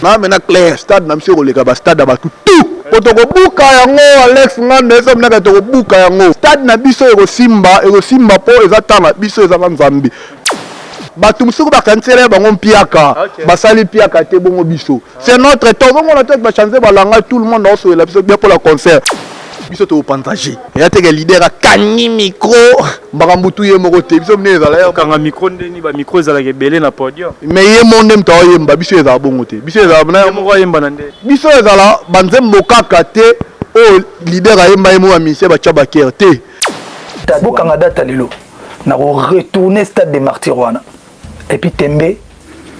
Na mena clair stade na monsieur koleka ba stade ba tout. Potoko buka yango Alex ngande so mena to buka yango. Stade na biso eko simba po ezatana biso ezanga Nzambi. Batum suku ba kansele bango mpiaka. Basali piaka te bongo biso. C'est notre temps. On a tout ba chanter balanga tout le monde sur la biso bien pour le concert. Biso to pantager. Ya te leader a kanyi micro. Bakambutu ye moko te. Biso mne ezala kanga micro ndeni ba micro ezala ke belé na podium. Mais ye monde mta yemba biso ezala bongo te. Biso ezala na moko yemba na nde. Biso ezala banzembo kaka te o leader a yemba yemo amisi ba tchaba kerte. Tabo kanga data lelo. Na retourner stade des Martyrs wana. Et puis Tembe.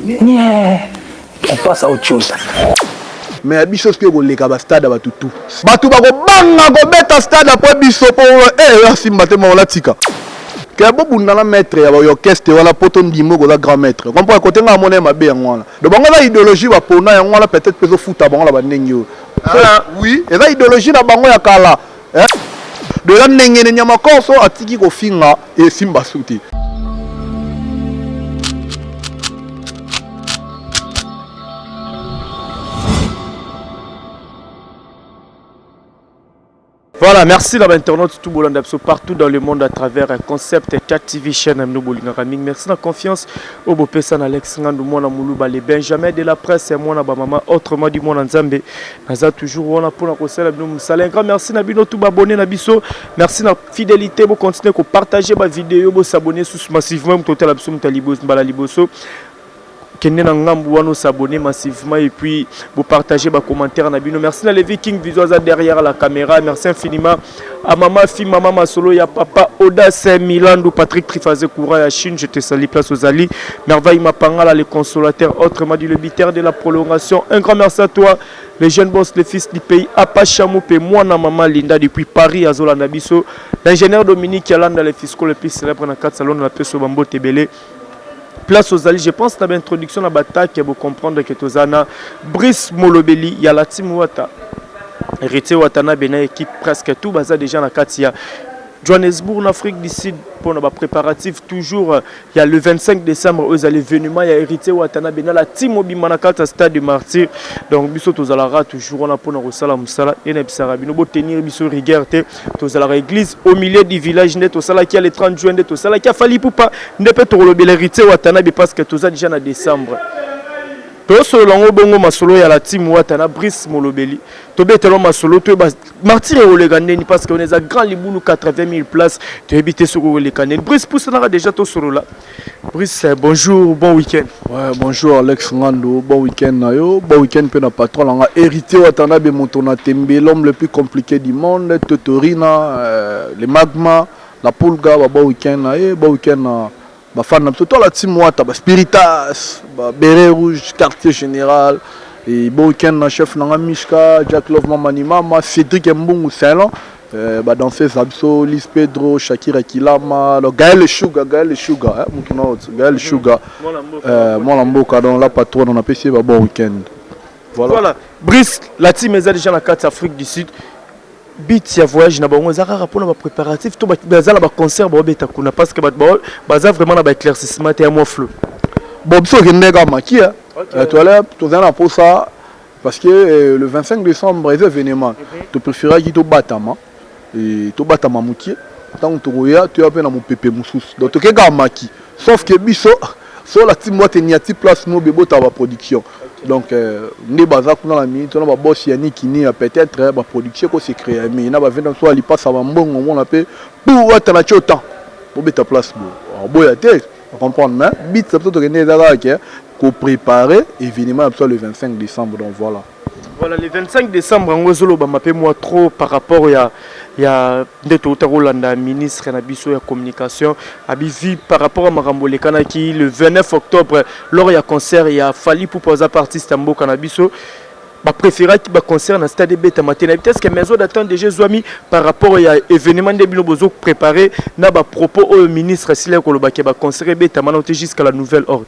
On passe à autre chose. Mais biso ce que go leka ba stade ba tutu. Batu ba go banga go beta stade après biso po simba te mo la tika. Que bobu na la maître ya ba orchestre wala poto ndimo go la grand maître. Comprends côté nga moné mabe ngwana. De bango la idéologie ba pona ya ngwana peut-être peso futa bango la ba ndengyo. Oui, et la idéologie na bango ya kala. De la ndengene nyama konso atiki ko finga et simba suti. Voilà, merci à l'internaute tout Bolanda partout dans le monde à travers un concept Chat TV chaîne Amno Bolinga Raming. Merci la confiance au beau Pessan Alex Ngandou Mona Moulouba les Benjamin de la presse et moi na maman autrement du monde en Zambé. Naza toujours on a pour la conseil Amno Moussala. Un grand merci na bino tout abonné na biso. Merci na fidélité vous continuer à partager ma vidéo, vous s'abonner sous massivement total absolument talibos mbala liboso. Vous s'abonner massivement et puis vous partagez vos commentaires. Merci à les Vikings Visuals derrière la caméra. Merci infiniment à maman, fille, maman Masolo, ya papa Oda Saint-Milan, Patrick Trifazé Koura à Chine. Je te salue, place aux alliés. Merveille Mapangala, les consolateurs, autrement dit le biteur de la prolongation. Un grand merci à toi, les jeunes boss, les fils du pays. Apachamou, moi, na maman Linda depuis Paris, à Zolanda Bisso. L'ingénieur Dominique Yalanda, les fiscaux, les plus célèbres, dans 4 salons, la paix au Bambo Tébélé. Place aux alliés, je pense que l'introduction de la bataille qui vous comprendre que tu as Brice Molobeli, il y a la team Ouata. Héritier Ouatana, Bénin, équipe presque tout, basé déjà dans la Katia. Johannesburg, en Afrique du Sud, pour nos préparatifs, toujours, il y a le 25 décembre, aux événements, il y a Héritier Ouatana, Bénin, la team Obimanakata, Stade de Martyr. Donc, Bissot, tous à la toujours, on a pour nous Salam Moussala, et Nebsara, Bino, tenir Bissot Rigerte, tous à la église, au milieu du village, net, au Sala qui a le 30 juin, net, au Sala qui a fallu pour pas, ne peut pas l'Héritier Ouatana, parce que tous à déjà en décembre. Tout ce longo bongo masolo ya la team Ouatana Brice Molobeli. To betelo masolo to martyr au legandeni parce qu'on est à grand liboulou 80 000 places. To habiter sur le legandeni. Brice pousse na déjà to solo là. Brice bonjour, bon week-end. Ouais, bonjour Alex Ngando, bon week-end na yo. Bon week-end pe na patron nga héritier Ouatana be montona Tembe, l'homme le plus compliqué du monde, Totorina, les magma, la Pulga, bon week-end na yo, bon week-end na Bafana, tout la team Ouata, Spiritas, Béret Rouge, quartier général, et bon week-end, chef Nanga Mishka, Jack Love Mamani Mama, Cédric Mbungu Saint-Lan, danser Sabso, Lis Pedro, Shakira Kilama, Gaël Sugar, Gaël Sugar, mon Lamboka, dans la patronne, on a passé un bon week-end. Voilà. Brice, la team est déjà dans la carte Afrique du Sud. Bit ya voyage na bango ezaka rapport na ba préparatif to bazala ba concert ba beta kuna parce que baza vraiment na ba éclaircissement te mo flou bon biso kende ka maki tu allais to zana pour ça parce que le 25 décembre les événements tu préférais qui to batama et to batama mukie tant to roya tu as peine mon pépé mususu donc to ka maki sauf que biso so la team moi teniati place no bebo ta ba production. Donc, nous avons la minute, on a boss Yannick qui peut-être la production qui s'est créée, mais on a vu dans soit il passe à bon, on a fait pour être là au temps pour mettre place. Bon, il y a des comprendre, mais bit ça peut être gagné qu'on prépare événement le 25 décembre. Donc voilà. Voilà, le 25 décembre, on va moi trop par rapport à le ministre de la communication par rapport à Marambo qui le 29 octobre, lors du concert, il a fallu pour poser artiste Tambo Canabiso. Je préfère qu'il y ait un concert dans le stade de Beta Matin. Peut-être que mes autres attendent déjà par rapport à l'événement de Binobozo préparé, n'a pas propos au ministre Sile Kolobaki, va concert Beta Matin jusqu'à la nouvelle ordre.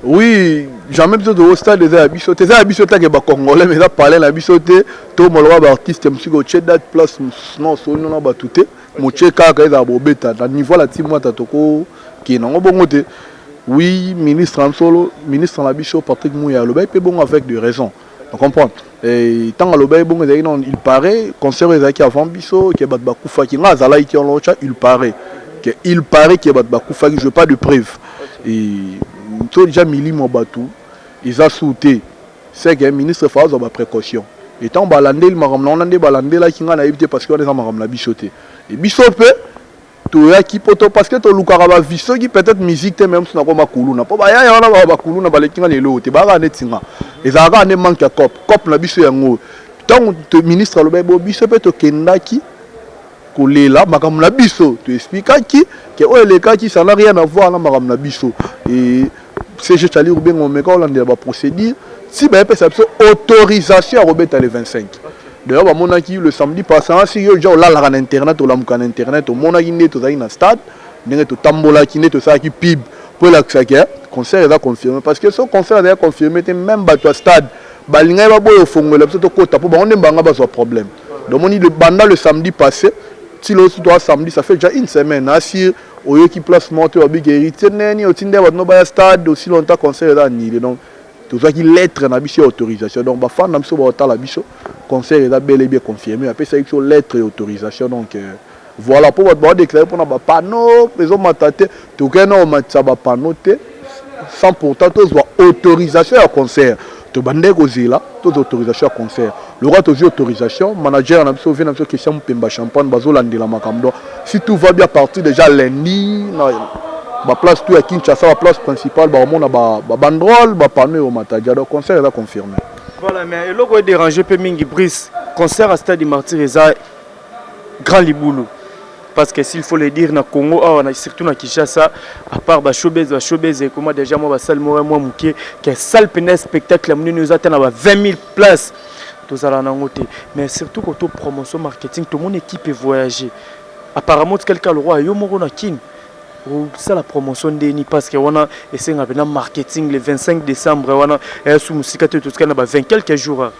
Oui, jamais besoin de stade des habits. Des habits qui sont congolais, mais ça parle la bisoté. Tout le monde artiste, monsieur Gauche, date place, non, non, non, tout est. Mon check a été à Bobeta. À niveau la team, moi, t'as toko qui est non bon côté. oui, ministre Ansolo, ministre Nabiso, Patrick Mouya, le bail peut bon avec des raisons. On comprend. Et tant que le bail bon, il paraît, concert qui avant Bisso, qui est Bakoufa, qui n'a pas été en l'autre, il paraît qu'il y a Bakoufa, je n'ai pas de preuve. Et ils ont déjà mis mon bateau, ils ont sauté. C'est que le ministre fait des précautions. Et tant que le balandé, là, qui n'a pas parce qu'il y a des bichoté. Et Bissope, parce que tu as vu qui peut-être musique même si tu n'as pas coulou pas bah ya na ba coulou na ba lekinga lelo te ba ga netinga ezaka ne manque ya cop na biso yango tant le ministre le bebo biso peut to kendaki kolela makam na biso tu expliquaki que o eleka qui ça n'a rien à voir na makam na biso et c'est je t'allais ou bien on me quand on va procédure si ben peut ça autorisation à remettre les 25. D'ailleurs, le samedi passé, si yo déjà là en internet, on a internet, on a une tout dans stade, on a tout tambola qui n'est tout ça qui pib pour la concert est confirmé parce que ce concert est confirmé même bateau stade, balinga va boyo fongo le petit côté pour on est banga pas problème. Donc on dit le banda le samedi passé, si le samedi ça fait déjà une semaine assis au qui place monter au big héritier neni au tinde va no ba stade aussi longtemps concert est annulé donc tout ça qui lettre na biso autorisation donc ba fan na biso ba la biso concert est bel et bien confirmé après ça il lettre et autorisation donc voilà pour votre déclarer pour na ba panneau les hommes matate tout que non matcha ba panneau sans pourtant tous autorisation à concert to bande ko zela tous autorisation à concert le roi tous autorisation manager na biso vient na biso question pemba champagne bazolandela makamdo si tout va bien partir déjà lundi ba place tout à Kinshasa la place principale ba on a ba banderole ba panneau au Matadja donc concert est confirmé. Voilà mais le logo est dérangé peu mingi Brice concert à Stade Martyr eza grand liboulou parce que s'il faut le dire na Congo surtout na Kinshasa à part ba showbiz et comment déjà moi ba salle moi muké que salle peine spectacle nous atteint à 20 000 places tous à la nangoté mais surtout côté promotion marketing tout mon équipe est voyager apparemment quelqu'un le roi yo moko na kin c'est la promotion de ni parce que on a essayé de marketing le 25 décembre on a sous musique tout ce qu'on a 20 quelques jours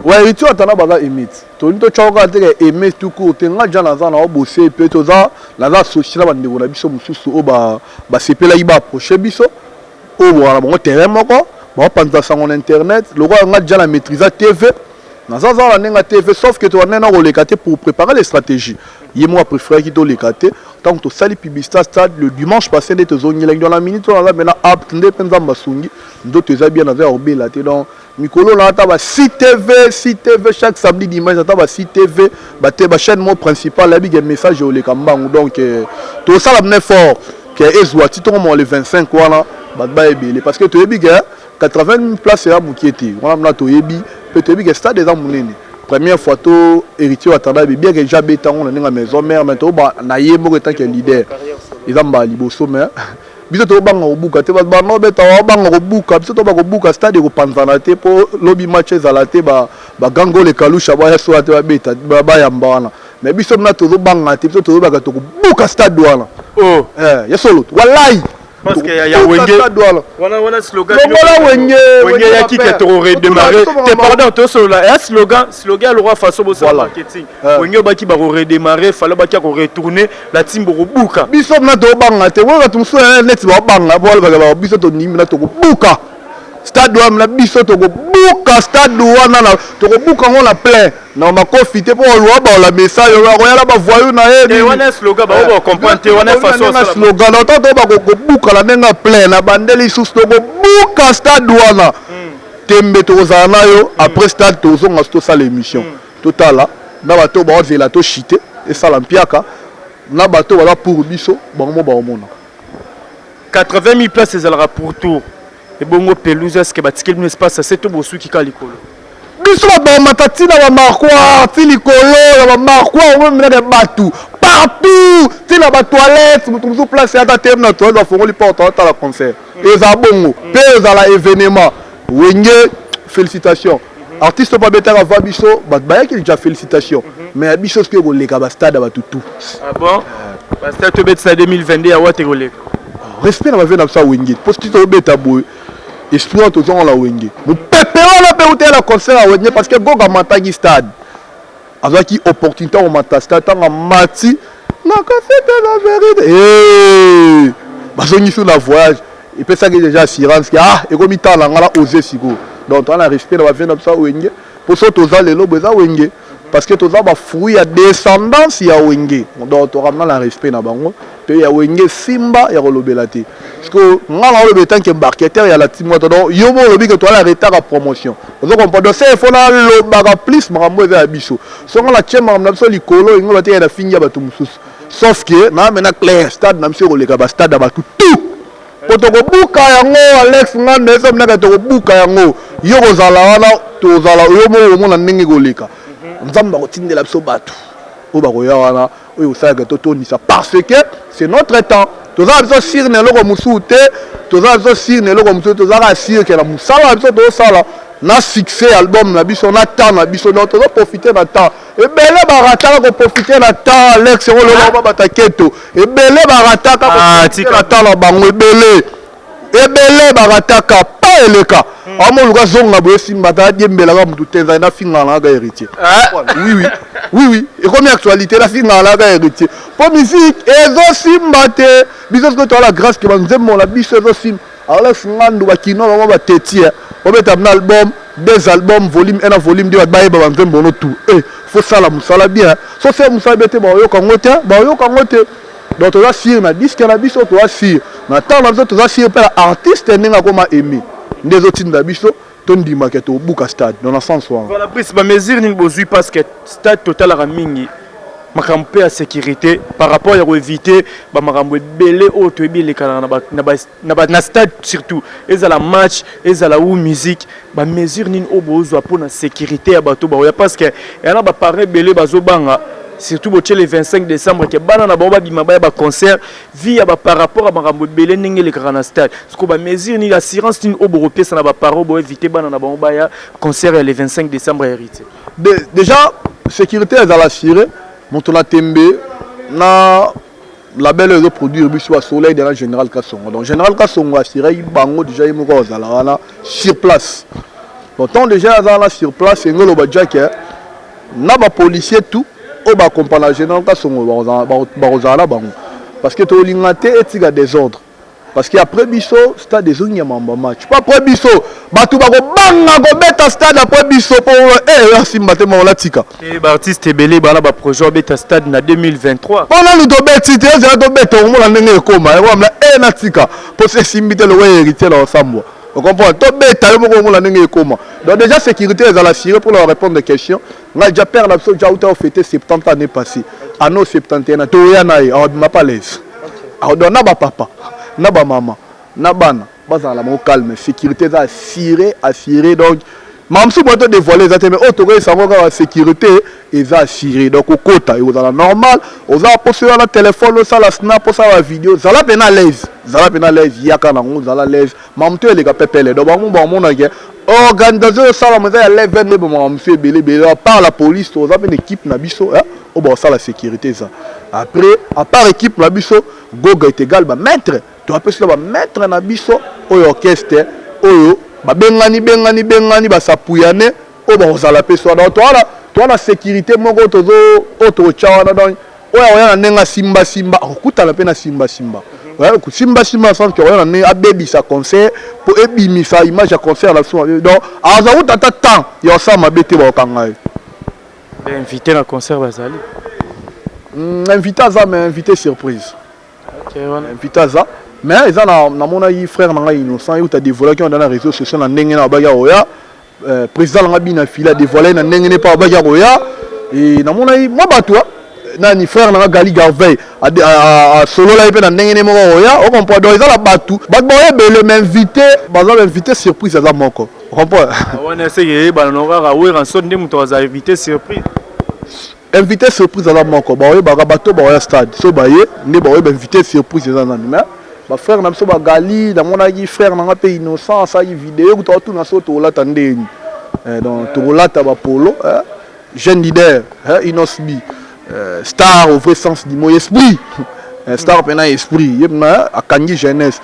ouais tu attends baga emite to nto choka te emite tout court tenga jana za na bosser pe to za la za social ba ndeko na biso mususu o ba sepela iba approcher biso o voilà bon terrain moko ba panza sango internet le roi nga jana maîtriser TV na za za na TV sauf que to na na relekate pour préparer les stratégies yé moi préféré qui to lekate tant que sali publicité stade le dimanche passé des zone dans la minute on a maintenant aptende penza masungi d'autres bien avec obela te donc mikolo na ta ba CTV chaque samedi dimanche ta ba CTV ba te ba chaîne mo principal la big message au lekambangu donc to ça la fort que ezwati to mo le 25 wana ba ebele parce que to yebi 80 000 places ya buketi wana na to yebi peut to yebi stade des munene première fois to héritier atanda bien que j'habite dans la maison mère mais to ba na yebo tant que leader ils ont ba liboso mais biso to banga obuka te ba no beta banga obuka biso to ba obuka stade ko panzana te po lobby match ezalate ba gango le kalusha ba so ate ba beta ba yamba wana mais biso na to banga te biso to ba to buka stade wana oh ya solo wallahi parce que ya wenge wana slogan wenge ya qui que to redémarrer te pardon to solo la slogan le roi façon bo marketing wenge ba ki ba redémarrer fallait ba ki ko retourner la team bo buka biso na to banga te wona to so net ba banga ba biso to nimi na to buka stade wana biso to buka stade wana na to buka on la plein na ma profiter pour loi ba la message ya la ba voyou na e wana slogan ba ba comprendre te wana façon slogan na to ba ko buka la nenga plein na bandeli sous to buka stade wana tembe to zana yo après stade to zo ngasto ça l'émission totala na ba to ba zela to chité et ça l'ampiaka na ba to ba pour biso ba mo ba omona 80 000 places ezalera pour tour et bongo pelouse est-ce que batikeli un espace c'est tout bosu qui kalikolo biso ba matati na ba marquoir ti likolo ba marquoir on met des batou partout ti na ba toilette mutu place ya ta terme na toilette ba fongo li porte à la concert et za bongo pe za la événement wenge félicitations artiste pas beta va biso ba ki déjà félicitations mais biso ce que go leka ba stade ba tout ah bon ba stade to bet ça 2022 ya wa te go leka respect na ba vena ça wenge parce que to beta boy exploit aux gens la wenge vous pépéra la péouté la concert à wenge parce que goga matagi stade avec qui opportunité au mata stade en mati na ka c'était la vérité eh bazoni sur la voyage et puis ça qui déjà assurance que ah et comme temps là on a osé sigo donc on a respect dans la vie ça wenge pour ça tous les lobes ça wenge parce que tous a fruit à descendance ya wenge donc on ramène la respect na bango puis ya wenge simba ya lobelate parce que ngala le tant que marketeur ya la timo donc yo mo lobi que toi la retard à promotion donc on peut donc c'est faut na lo baga plus marambo ya biso so ngala chema na biso likolo ngolo te ya fingi ya batu mususu sauf que na mena clair stade na biso koleka ba stade ba tout potoko buka yango Alex ngane eso mnaka toko buka yango yo kozala wana tozala yo mo mona ndenge koleka nzamba kotindela biso batu o ba koya wana oyo osaka totonisa parce que c'est notre temps tozala biso sir ne loko musu te tozala biso sir ne loko musu tozala sir ke la musala biso tozala na succès album na biso na temps na biso donc tozo profiter na temps ebele barataka ko profiter na temps Alex ngolo ba bataketo ebele barataka ko profiter na temps na bango ebele barataka pa eleka amo luka zonga boye simba ta diembela ka mutu tenza na finga na ga héritier oui et comme actualité la finga na ga héritier pour musique ezo simba te biso que toi la grâce que banzemo la biso ezo sim Alex ngandu ba kino ba tetie on met un album, des albums, volume 1 volume 2, bah bah bah bon tout. Faut ça la musala bien. So c'est musala bête bah yo kangote, donc tu vas sur na disque na biso tu vas sur. Na temps na biso tu vas sur par artiste n'enga comme aimé. Des autres na biso ton di maquette au Buka stade dans le sens où. Voilà prise ba mesure ni bozui parce que stade total la mingi. Makampe à sécurité par rapport à éviter ba makambo belé auto ebile kana na stade surtout et à la match et à la ou musique ba mesure ni obozo pour na sécurité ya bato ba parce que yana ba paré belé bazo banga surtout le 25 décembre que bana na ba bima ba concert via ba par rapport à makambo belé ninge le kana stade ce que ba mesure ni l'assurance ni obo repé ça na ba paro bo éviter bana na ba ya concert le 25 décembre hérité déjà sécurité à la assurée Montona Tembe na la belle de produire biso soleil de la Général Kassongo. Donc Général Kassongo assuré bango déjà il moko zala sur place. Pourtant déjà là sur place ngolo ba jack na ba policier tout o ba accompagner Général Kassongo ba zala bango parce que to lingate etika des ordres. Parce qu'après biso stade des zones yamamba match pas après biso batu bako banga go beta stade après biso pour simba te mo latika et ba artiste belé bana ba projet beta stade na 2023 on nous to beti te za to beta o mo la ndenge ekoma e na natika pour se simbite le héritier la ensemble on comprend to beta le mo la ndenge ekoma donc déjà sécurité est à la sirée pour leur répondre des questions nga déjà père la déjà ou ta fêté 70 années passées anno 71 to ya na e ma pas l'aise donc na ba papa na ba maman na bana bazala mo calme sécurité za assuré donc même si boto dévoiler ça mais auto que ça va sécurité et ça assuré donc au kota et aux la normal aux a poser la téléphone ça la snap ça la vidéo ça la pena l'aise yaka na ngo ça la l'aise même tu les capepele donc bon na ke organisation ça la mais elle lève ne bon monsieur belé par la police aux a une équipe na biso au bon ça la sécurité ça après à part équipe na biso goga est égal ba maître tu as pu ba maître na biso au orchestre oyo ba bengani ba sapuyane o ba ozala pe so donc toi la sécurité moko tozo auto chawana donc oya na nenga simba okuta pe na simba ouais simba sans que oya na abebi sa concert pour ebimi sa image à concert la so donc azawu tata temps yo sa mabete ba okanga invité na concert bazali invité ça mais invité surprise OK voilà invité ça mais ils ont na mona yi frère na innocent ou ta dévoilé qui on dans les réseaux sociaux na ndenge na baga oya président na bina fila dévoilé na ndenge ne pas baga oya et na mona yi moi bato na ni frère na Gali Garvey a solo la pe na ndenge ne mo oya on comprend donc ils ont la bato boye bele m'invité baza invité surprise ça moko on comprend on essaie que ba nora we ranson ndé muto za invité surprise invité surprise à la moko ba oye ba bato ba oya stade so ba ye ne ba oye invité surprise ça na mais ba frère na biso ba Gali na mona yi frère na pe innocent ça yi vidéo ko tout na so to la tande donc to la ta ba polo jeune leader Inosbi star au vrai sens du mot esprit star pena esprit yebna akangi jeunesse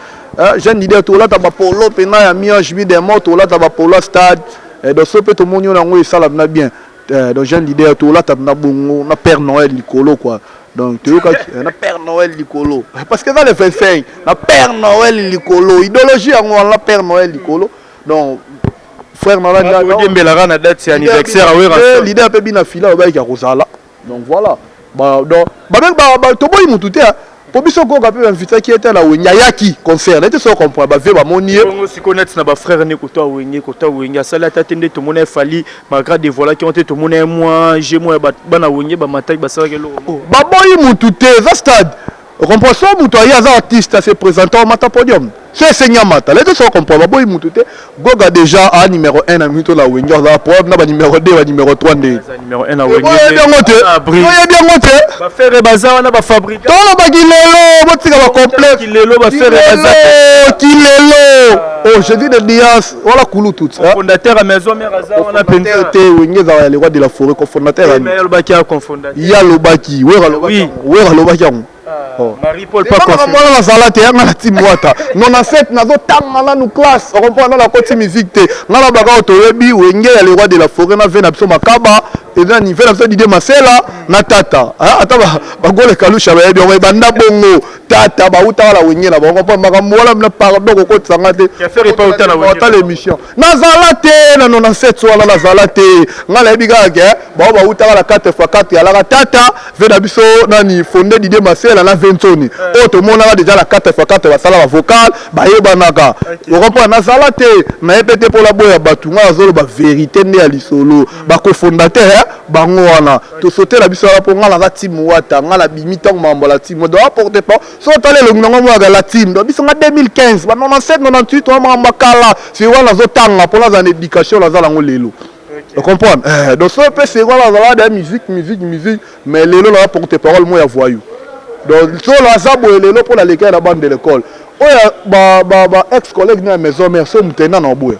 jeune leader to la ta ba polo pena ya miange bi des mots to la ta ba polo stade donc so pe to monyo na ngo ça la bien donc jeune leader to la ta na bongo na père Noël Nicolo quoi Donc tu vois na Père Noël Licolo parce que dans les 25 na Père Noël Licolo idéologie en la Père Noël Licolo. Donc frère Nalanda Dembélera na date c'est anniversaire à leader pe bina fila ba ya Rosala. Donc voilà. Ba donc ba to boy mututé pour biso ko ka pe invité qui était là où Nyayaki concert était so comprendre ba ve ba monier on se connaître na ba frère ne kota wenye sala tatende to mona fali malgré des voilà qui ont été to mona moi j'ai moi ba na wenye ba matai ba sala ke lo ba boy mututé za stade comprend so mutoya za artiste se présentant au mata podium c'est Senyamata les deux so comprend ba boy mututé goga déjà à numéro 1 na mito la wenye za problème na ba numéro 2 ba numéro 3 ndé numéro 1 na wenye bien moté ba faire bazar na ba fabrique to la ba gilelo botika ba complet kilelo ba faire bazar kilelo oh je dis de Dias voilà koulou tout ça fondateur à maison mère azar on a penté wenye za les rois de la forêt cofondateur mais le baki a cofondateur ya lobaki wera lobaki Marie-Paul pas confiant. Moi la salate ya na team wata. Non na set na zo tanga na nous classe. On comprend la côté musique te. Na la baga otoyebi wenge ya les rois de la forêt na vena biso makaba. Et là ni vena biso dide masela na tata. Ata ba gole kalusha ba yebi on banda bongo. Tata ba uta la wenge na ba comprend makambo wala na pardon ko ko tsanga te. Ya faire pas uta na wenge. Ata l'émission. Na salate na non na set so na salate. Ngala yebi ga ke ba uta la 4x4 ya la tata vena biso nani fondé dide masela na Ventoni. Autre monde a déjà la 4x4 va sala vocal ba yebanaka. On comprend na sala te na epete pour la boya batunga zolo ba vérité né ali solo ba cofondateur bango wana to sauter la biso la pour ngala za team wata ngala bimita mambo la team do apporter pas so tale le ngongo wa la team do biso nga 2015 ba 97 98 to mamba kala si wana zo tanga pour la éducation la za ngo lelo. Vous comprenez donc ça peut c'est voilà la musique mais lelo la porte-parole moi ya voyou. Donc sur la zabo et lelo pour la l'école la bande de l'école oya ba ex collègue na maison mère so mutena na boya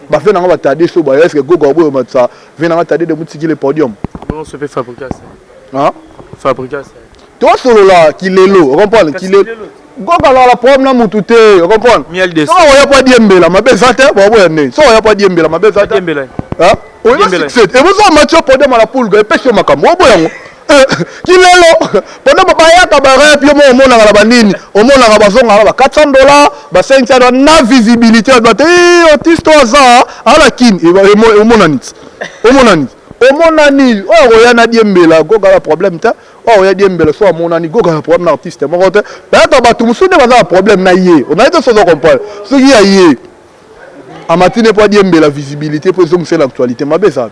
ba fait na ba tade so ba est-ce que gogo boya matsa vena na tade de mutiki le podium on se fait fabriquer ça hein fabriquer ça toi solo là qui lelo vous comprenez qui lelo gogo la problème na mutute vous comprenez miel de so oya pas diembela mabeza te ba boya ne so oya pas diembela mabeza te diembela hein oya succès et vous en match podium à la poule ga pêche makambo boya kilelo pendant bayaka ba rap yo mo mona ngala banini o mona ngaba zonga ba $400 ba $500 na visibilité ba te artiste oza ala kin o mona nit o ya na diembela goga la problème ta o ya diembela so mona ni goga la problème na artiste mo te ba ta ba tu musude ba za problème na ye on a été so comprendre ce qui a ye amatine pas diembela visibilité pour zo c'est l'actualité ma besa.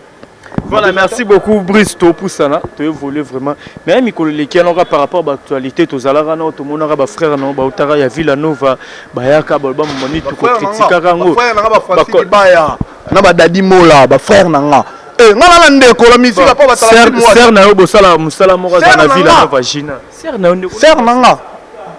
Voilà, merci beaucoup Brice pour ça là, tu évolues vraiment. Mais Mikolo Leki on par rapport à l'actualité, to zalara na to monara ba frère na ba utara ya Villanova, ba yaka ba moni to ko critique rango. Frère na ba Francis Baya, na ba Dadi Mola, ba frère na nga. Ngala ndeko la musique pa ba tala moi. Ser na yo bosala musala mo za na Villanova Gina. Ser na ndeko. Ser na nga.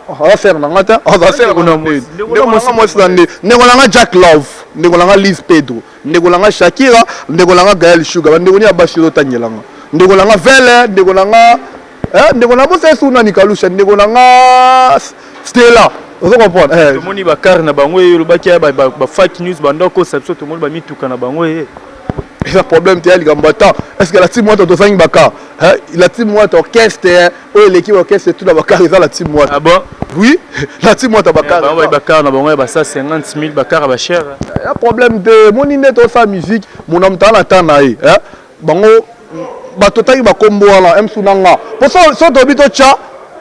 Ah ser na nga ta. Ah ser na moi. Ndeko na moi stande. Ndeko na nga Jack Love, ndeko na nga Liz Pedro. Ndeko langa Shakira, ndeko langa Gaël Sugar, ndeko ni abashiro tanyelanga. Ndeko langa Vele, ndeko langa ndeko na bosa suna ni kalusha, ndeko langa Stella. Vous comprenez tout moni bakar na bango e lobaki ba fake news bandoko sabso tout moni ba mituka na bango e. Le problème c'est ali gambata. Est-ce que la team moi to sangi bakar? La team moi orchestre ou l'équipe orchestre tout la bakar ils la team moi. Ah bon? Oui, la team moi ta bakar. Ba ouais bakar na bango ba ça 50 000 bakar ba cher. Le problème de mon inet to sa musique, mon homme ta na tana e. Bango ba totaki ba kombo ala M sunanga. Pour ça so to bito cha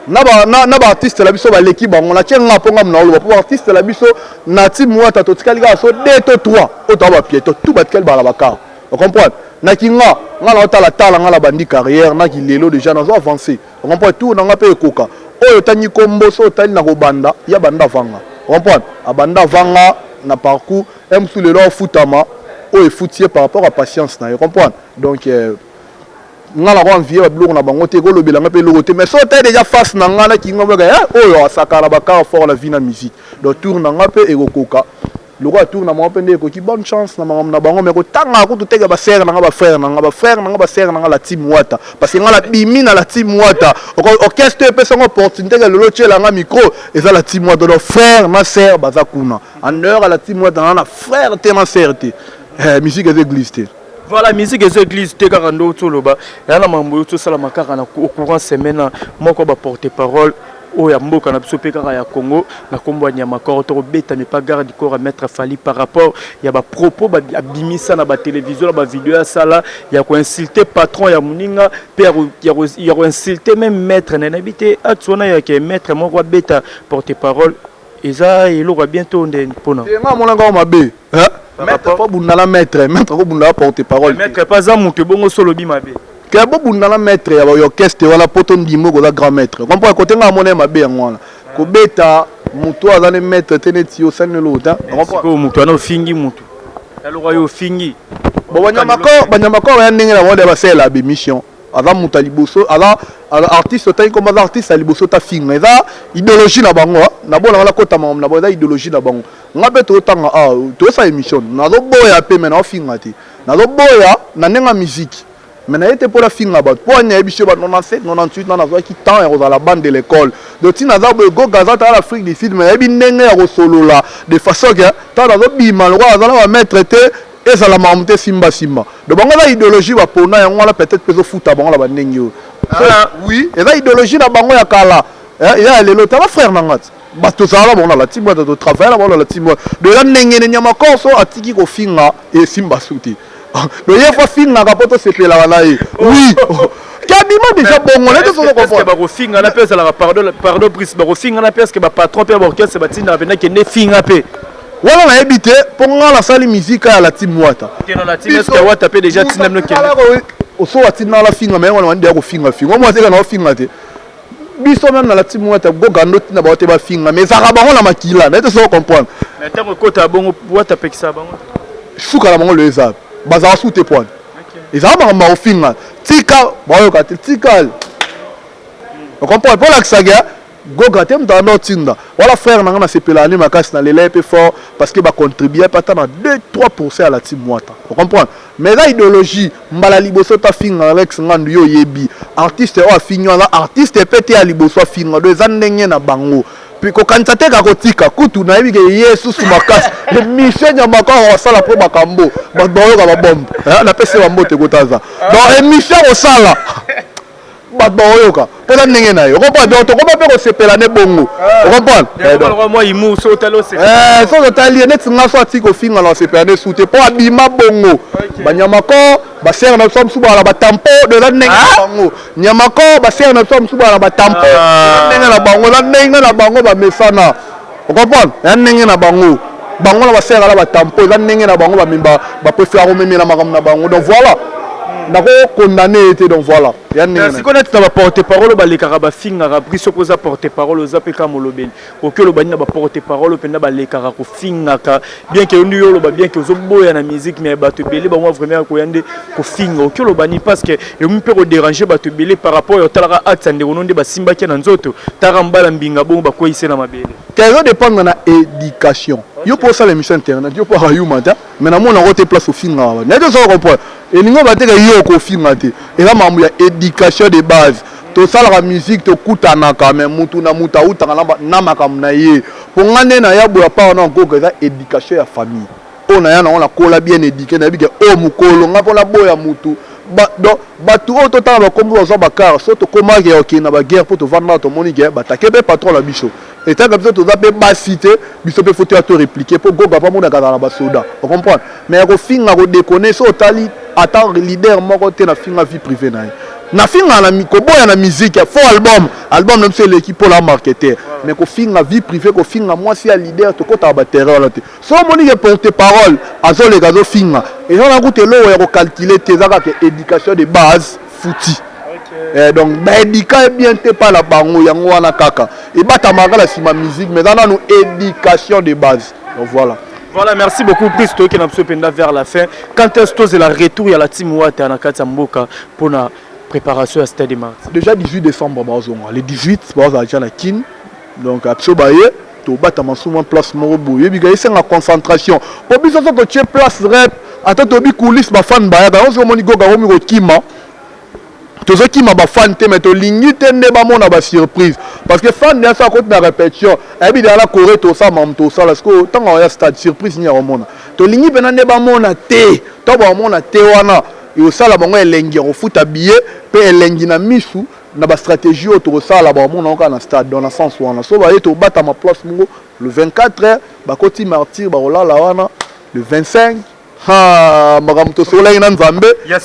na ba artiste la biso ba l'équipe bango na tienga ponga mna lo pour artiste la biso na team moi ta to tikali ga so 2 to 3 o ta ba pieto tout ba tikali ba la bakar. Vous comprenez? Nakinga, ngala otala tala ngala bandi carrière, na kilelo déjà nazo avancer. Vous comprenez tout na ngape ekoka. Oyo tani kombo so tani na ko banda, ya banda vanga. Vous comprenez? Abanda vanga na parcours, M sous le lot foutama, oyo foutier par rapport à patience na, vous comprenez? Donc ngala ko envier ba bloko na bango te ko lobela ngape logote, mais so tani déjà face na ngala kinga ba oyo asakala bakara fort la vie na musique. Donc tour na ngape ekoka. Le roi tourne à mon pende ko ki bonne chance na na bango mais ko tanga ko to tega ba frère na ba frère na la team wata parce que ngala bimi na la team wata orchestre pe son opportunité que le tchela nga micro et ça la team wata do frère na sœur bazakuna en heure à la team wata na frère te na sœur te musique des églises te Voilà, musique et église, t'es garando tout le bas. Et à la mambo, tout ça, la macarana, au courant semaine, moi, quoi, porte-parole. Oh ya mboka na biso peka ya Congo na kombo ya makoro to beta mais pas garde corps à mettre Fali par rapport ya ba propos ba bimisa na ba télévision na ba vidéo ya sala ya ko insulter patron ya muninga père ya ko insulter même maître na habité atsona ya ke maître mo ko beta porte-parole eza ilo ko bientôt ndeni pona nga mona nga mabe hein maître pas bundala maître ko bundala porte-parole maître pas za mutu bongo solo bi mabe que bon bundala maître ya orchestre wala poto ndimo ko za grand maître comprends côté nga mona mabe ya ngwana ko beta mutu azane maître teneti o sanne lota comprends ko mutu ana fingi mutu alors yo fingi bon banyamako ya ndenge na wode ba sela be mission aza mutu liboso ala artiste tant comme artiste à liboso ta finga eza idéologie na bango na bona wala kota mam na bona idéologie na bango ngabe to tanga to sa émission na zo boya pe mena finga te na zo boya na nenga musique. Maintenant, il était pour la fin là-bas. Pour un ébiché, 97, 98, on a qui temps à la bande de l'école. Donc, si on a go gazette à l'Afrique du Sud, mais il y a un solo là. De façon que, tant dans le bima, le roi, on va mettre et ça la marmotte simba. Donc, on a l'idéologie, on a peut-être plus de foot à bon la bande. Oui, et là, l'idéologie, la bango ya kala. Il y a les lots, frère Nangat. Bato ça là, on a la team de travail, on a la team de la n'engene nyamako, so atiki ko finga et simba souti. Le yé faut finir na kapoto c'est la wanaï. Oui. Kabima déjà bon on est tous au confort. Ba ko finga na pesa la pardon prise ba ko finga na pesa que ba patron pe ba orchestre ba tinda bena ke ne finga pe. Wala na habité pour la salle musique à la team Wata. Ke na la team est-ce que Wata pe déjà tinda no ke. O so atina la finga mais on va finga. Moi c'est na finga te. Biso même na la team Wata go gando tina ba te ba finga mais ça rabango la makila. Mais tu sais comprendre. Mais tant que kota bongo Wata pe ça bango. Shuka la bango le zab. Bazar sous tes points. Et ça va au film. Tika, tika. On comprend pas la saga. Go gratem dans notre tinda. Voilà frère, on a CP l'année ma casse dans les lèvres fort parce que va contribuer pas tant à 2-3% à la team Wata. On comprend. Mais la idéologie, mbala liboso ta finga Alex ngandu yo yebi. Artiste o finyo la artiste pété à liboso finga deux andenye na bango. Puis quand ça te kakotika kutu na yebi ke Yesu sumakas. Le mission ya makao sala po makambo. Ba boyo ka ba bombe. Na pese ba mbote kotaza. Donc émission au sala. Ba boyo ka. Pela ndenge na yo. Comprends donc to ko pe ko sepela ne bongo. Tu comprends? Donc moi imu so talo c'est. So tali net nga so atiko finga na sepela ne soute po abima bongo. Banyamako ba ser na som suba la ba tampo de la ndenge na bango. Nyamako ba ser na som suba la ba tampo. Ndenge na bango la ndenge na bango ba mesana. Tu comprends? Ndenge na bango. Bango na ba ser la ba tampo la ndenge na bango ba mimba ba préfère o memela makam na bango. Donc voilà. Nako condamné était donc voilà. Si on est dans porte-parole ba les karaba finga ra pris sokoza porte-parole aux apeka molobeli. OK lo bani na ba porte-parole penda ba les karako finga ka bien que nous yo bien que zo boya na musique mais ba te belé ba moi vraiment ko yande ko finga. OK lo bani parce que et on peut déranger ba te belé par rapport au talara acte ande ononde ba simba ke na nzoto taramba la mbinga bon ba ko ise na mabele. Ça dépend de la éducation. Yo pour ça l'émission internet, yo pour ayumata, mais na mona rote place au finga. Na to so comprendre. Et nous va te yo ko finga te. Et là mamu ya éducation de base. To sala la musique to kutana quand même mutu na muta utanga na makam na ye. Pour ngane na ya boya pa na ko ka éducation ya famille. On a ya na on la kola bien éduqué na bi ke o mukolo ngapo la boya mutu. Batu oto ta ba kombo zo bakara soto koma ke ok na ba guerre pour te vendre ton moni guerre ba takebe patron la bicho. Et tant que ça to zape ba cité biso pe faut te répliquer pour go ba mona ka na ba soda. On comprend. Mais ko finga ko déconner so tali attend leader moko te na finga vie privée na. Na finga na ko boya na musique faux album même c'est l'équipe pour la marketer mais ko finga vie privée ko finga moi si à leader to ko ta ba terreur là te. So moni ke porte parole azo le gazo finga. Et on a goûté l'eau et calculer tes éducation de base fouti. Donc éducation bien te pas la bango yango wana kaka. Et batamaka la sima musique mais dans nos éducation de base. Donc voilà. Voilà, merci beaucoup Christo qui n'a pas vers la fin. Quand est-ce que c'est la retour à la team Wata na kati mboka pour la préparation à Stade Mart? Déjà 18 décembre bazonga. Le 18 baza na kin. Donc absolument to batama souvent place morobo. Yebi ga esa na concentration. Pour biso to tu place rep ata to bi coulisses ba fan ba ya ga on moni go ga o mi ko kima. To zo kima ba fan te mais to lingi te ne ba mona ba surprise parce que fan ya ça côté na répétition. Ebi dans la Corée to ça mam to ça parce que tant on ya stade surprise ni a mona. tolingi pena nde bamona te to bamona te wana yosala bango elengi kofuta billet pe elengi na misu na ba stratégie autosala bamona oka na stade dans la sens wana so ba yeto bata ma place mungo le 24 ba koti martyr ba olala wana le 25 makamto solengi na nzambe ya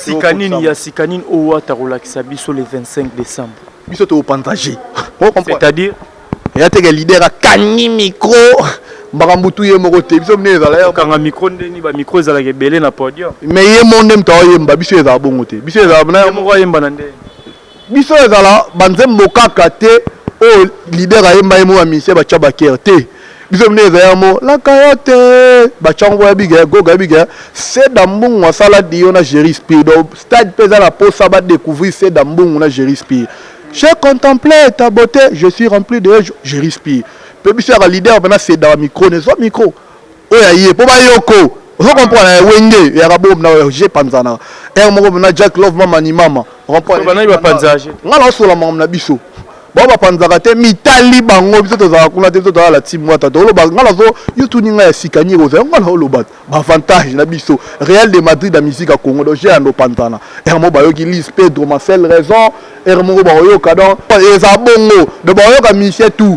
sikanini owa takolakisa biso le 25 décembre biso to pantager c'est-à-dire ya teke leader akangi micro makambutu ye moko te biso mne ezala ya kanga micro ndeni ba micro ezala ke belé na podium mais ye monde mtawa yemba biso ezala bongo te biso ezala na moko yemba na ndeni biso ezala banzembo kaka te o leader ayemba ye mo wa mission ba tchaba te biso mne ezala mo la kayote ba chango ya biga goga biga c'est dambungu wasala dio na Jerry Speed stade pesa la posa ba découvrir c'est dambungu na Jerry Speed. J'ai contemplé ta beauté, je suis rempli de je respire. Peu biso ya leader bana c'est dans micro ne so micro. Oya yé po ba yoko. Vous comprenez wenge ya rabo na j'ai panzana. Er moko na Jack Love mama ni mama. Comprenez bana ba panzaje. Ngala so la mama na biso. Ba ba panzaka te mitali bango biso to za kuna te to za la team wata to lo ba ngala so yutu ninga ya sikani ko za ngala lo ba avantage na biso Real de Madrid da musique à Congo do j'ai ando pantana. Er mo ba yoki Liz Pedro Marcel raison er mo ba yoka donc eza bongo de ba yoka Michel tout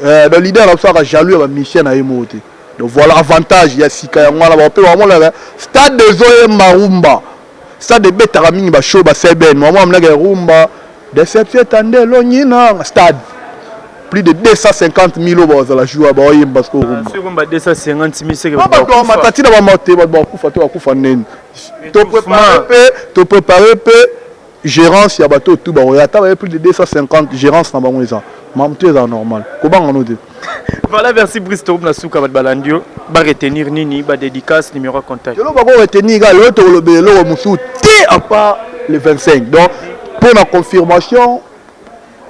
le leader là ça jaloux ba Michel na emote. Donc voilà avantage ya sika ya ngala ba pe vraiment là stade de Zoé Marumba stade de Betaraming ba show ba Seben moi amna ga rumba déception tande lonyina stade plus de 250 000 euros à la joie ba yemba parce que rumba sur rumba 250 000 c'est que ba matati na ba moté ba kufa to kufa nene to préparer peu gérance ya bateau tout ba yata ba plus de 250 gérance na bango eza mamtu eza normal ko banga no de. Voilà, merci Brice Toub Nasuka Balandio. Va retenir Nini, va dédicace, numéro de contact. Je ne vais pas retenir le Moussou à part le 25. Donc, pour la confirmation,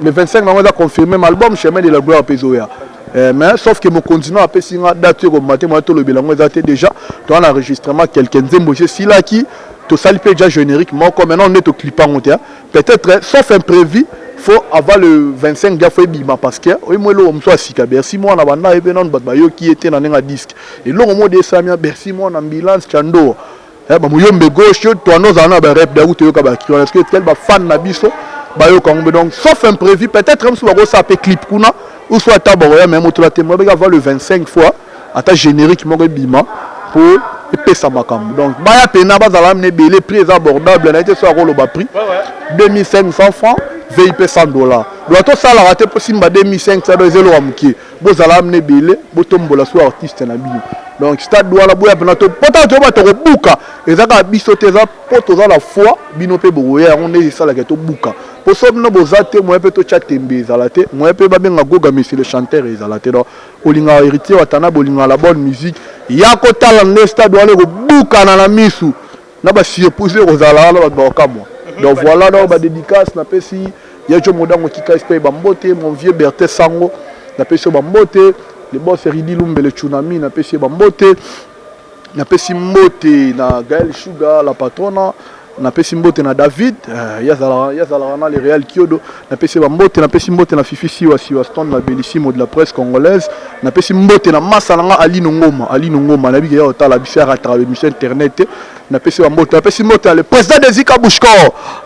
le 25, on va confirmer l'album Chemin de la Gloire à Pézoya. Mais sauf que mon continent a passé une date au matin, moi, le bilan est déjà dans l'enregistrement. Quelqu'un dit, si là qui, tout ça, il peut déjà générique, moi, comme maintenant, on est au clip en monté. Peut-être, sauf imprévu. Faut avant le 25 dia faut bima parce que oui moi lo mso asika Bercy moi na banda ebe non batba yo qui était na nga disque et lo mo de samia Bercy moi na ambulance chando ba mo yombe gauche to no za na ba rap da uto yo ka ba est-ce que tel ba fan na biso ba yo kangbe donc sauf imprévu peut-être même si ba ça peut clip kuna ou soit taboro ya même to la témoin ba avant le 25 fois ata générique mo bima pour pesa makambo donc ba ya pena ba za la mne belé prix abordable na été so rolo ba prix 2500 francs VIP $100. Doit ça la rater pour simba 2500 zelo amki. Bozala amne belé, botombola so artiste na bino. Donc stade doit la boya penato pota to ba to buka. Ezaka biso teza poto za la foi bino pe boya on est ça la to buka. Pour ça no bozate moi pe to chatembe zalate, moi pe ba benga goga monsieur le chanteur zalate donc olinga héritier watana bolinga la bonne musique. Ya ko talent stade doit le buka na la misu. Na ba surprise rozala la ba kamwa. Donc voilà, donc ma dédicace, n'a pas si il y a Jomodango qui casse pas Bambote, mon vieux Berthe Sango, n'a pas si Bambote, le boss Ridi Lumbe, le Tsunami, n'a pas si Bambote, n'a pas si Mbote, na Gaël Sugar, la patronne, n'a pas si Mbote, na David, Yazala, le Real Kyodo, n'a pas si Bambote, n'a pas si Mbote, na Fifi Siwa Stone, la bellissimo de la presse congolaise, n'a pas si Mbote, na Massalanga, Ali Nongoma, n'a pas si la bichère à travers l'émission internet. Le président de Zika Bouchko,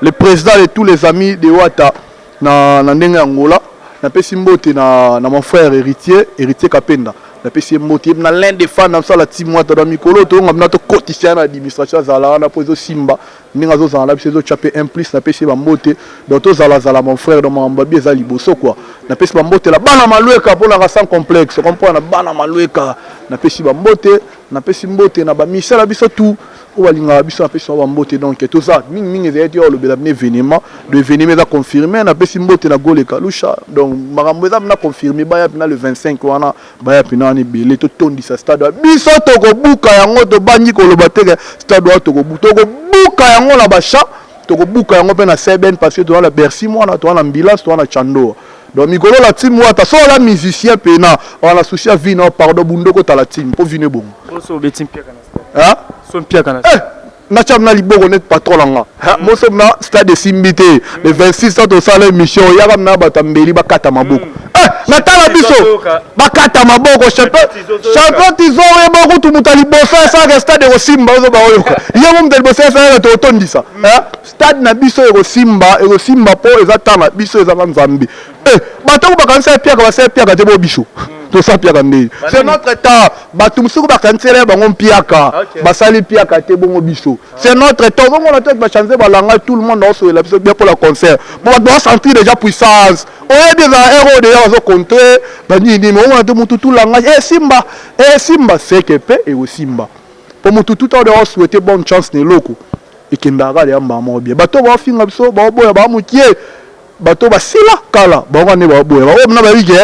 le président de tous les amis de Ouata, na Angola, na mon frère héritier Kapenda. Na l'un des fans dans la team Ouata dans Mikolo, to ngam na to quotidien administration zala na pozo Simba, ninga zo zala biso chapé un plus na pesi bambote, donc to zala mon frère dans Mambabi ezali boso quoi. Na pesi bambote la bana malueka pour la race complexe, comprend na bana malueka, na pesi bambote, na pesi mbote na ba Michel biso tout. Ou alinga biso na pesi bambote donc tout ça ming ezayeti le belabne événement de événement est confirmé na pesi mbote na gole kalusha donc makambo eza na confirmé ba ya pina le 25 wana ba ya pina ni belé to tondi sa stade biso to ko buka yango to banyi ko loba te stade to ko buka yango la bacha to ko buka yango pe na Seben parce que to la Bercy moi na to na ambulance to na Chando donc mikolo la team wata so la musicien pena on a souci à vino pardon bundoko ta la team pour venir bon so betim pia kana hein son pia kana na chamna liboko net patron langa mo somna stade Simbité le 26 to sala émission ya na batambeli bakata maboko natala biso bakata maboko champion tizo yebo kutu mutali bosa sa stade ko simba ozo ba oyoka yebo mutali bosa sa to tondisa stade na biso eko simba po ezatana biso ezaka nzambi bato bakanisa piaka basa piaka te bo biso to sa piaka ndeli c'est notre temps bato musuku bakansela bango piaka basali piaka te bongo biso c'est notre temps bongo na tête ba changer balanga tout le monde aussi la biso bien pour la concert bon doit sentir déjà puissance oye des héros déjà bazo contrer bani ni mais on a tout tout langa simba c'est que pe et simba pour mutu tout on doit souhaiter bonne chance ne loko et kindara ya mbamo bien bato ba finga biso ba boya ba mutie bato ba sila kala bango ne ba boya ba na ba wige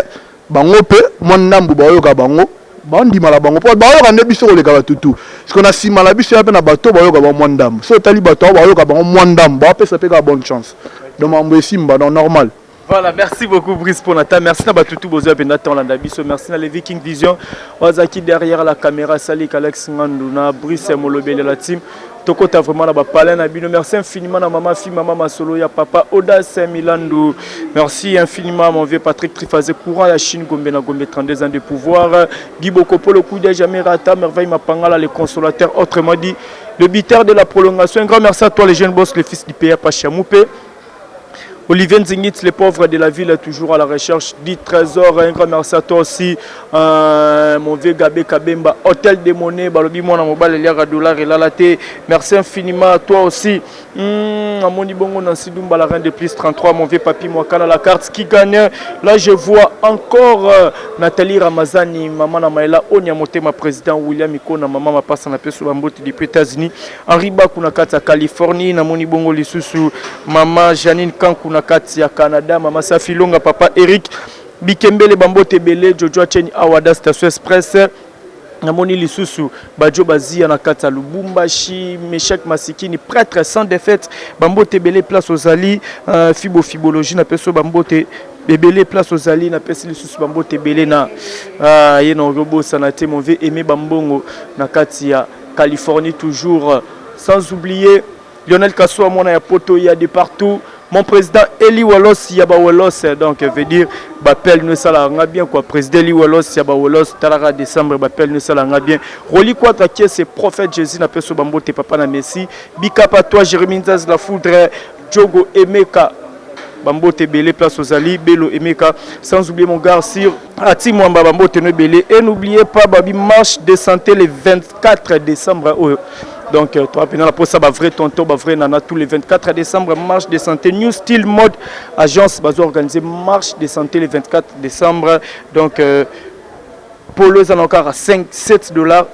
bango pe mwandambu bayoka bango bandima la bango po bayoka nde biso koleka batutu parce qu'on a sima la biso pe na bato bayoka ba mwandambu so tali bato bayoka bango mwandambu ba pesa pe ka bonne chance donc mambo simba dans normal. Voilà, merci beaucoup Brice Ponata, merci à Batutu Bozo Benata Landabiso, merci à les Viking Vision, Ozaki derrière la caméra, Salik Alex Nganduna, Brice Molobele la team. Toko ta vraiment là-bas parler na bino, merci infiniment à maman fille maman Masolo ya papa Oda Saint-Milandou, merci infiniment à mon vieux Patrick Trifazé courant la Chine Gombe na Gombe 32 ans de pouvoir, Guy Bokopo le coup de jamais rata merveille Mapangala les consolateurs, autrement dit le biteur de la prolongation. Un grand merci à toi les jeunes boss, les fils du PA Pachamoupé. Olivier Nzingit, les pauvres de la ville, toujours à la recherche du trésor. Un grand merci à toi aussi, mon vieux Gabé Kabemba, Hôtel des Monnaies, Balobi Mona Mobile, Liara Dollar et Lalaté. Merci infiniment à toi aussi. À mon Ibongo Nansidoumba, la reine de plus 33, mon vieux papi Mwakana, la carte qui gagne. Là, je vois encore Nathalie Ramazani, maman Namaela, Onyamote, ma président William Ikona, maman ma passe en appel sur Bambote depuis États-Unis. Henri Bakunakata, Californie, Namoni Bongo Lissousou, maman Janine Kankou. Kati ya Canada, Mama Safi Longa, Papa Eric Bikembele Bambote Bele, Jojo Cheni Awada Station Express, Namoni Lisusu, Badjo Bazia Nakata Lubumbashi, Meshek Masikini, prêtre sans défaite, Bambote Bele, place aux Ali, Fibologie, Napeso Bambote Bele, place aux Ali, Napesi Lisusu Bambote Bele, na Yeno Robo Sanate, mon vieux aimé Bambongo, Nakati ya Californie, toujours, sans oublier Lionel Kassoua, mon poto, il y a de partout. Mon président Eli Walos Yaba Walos, donc veut dire Bapel nous salanga bien quoi. Président Eli Walos Yaba Walos, Talara décembre Bapel nous salanga bien. Roli quoi qui c'est prophète Jésus n'a pas ce bambo te papa na Messi. Bikapa toi Jérémie Nzaz la foudre, Djogo Emeka. Bambo te belé place aux Ali, Bello Emeka, sans oublier mon gars sur Ati Mwamba Bambo te belé. Et n'oubliez pas Babi marche de santé le 24 décembre. Donc, toi, la pour ça, vrai tonton, vrai nana, tous les 24 décembre, marche de santé, New Style Mode, agence, va organiser marche de santé le 24 décembre. Donc, pour les encore à 7 $,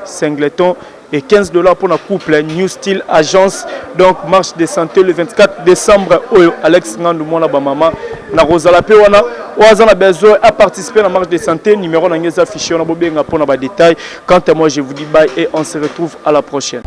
singleton, et 15 $ pour la couple, New Style Agence. Donc, marche de santé le 24 décembre. Alex Ngandou, mon maman, na Rosala Pewana, Oazana besoin à participer à la marche de santé. Numéro n'a affiché, on a besoin pour les détails. Quant à moi, je vous dis bye et on se retrouve à la prochaine.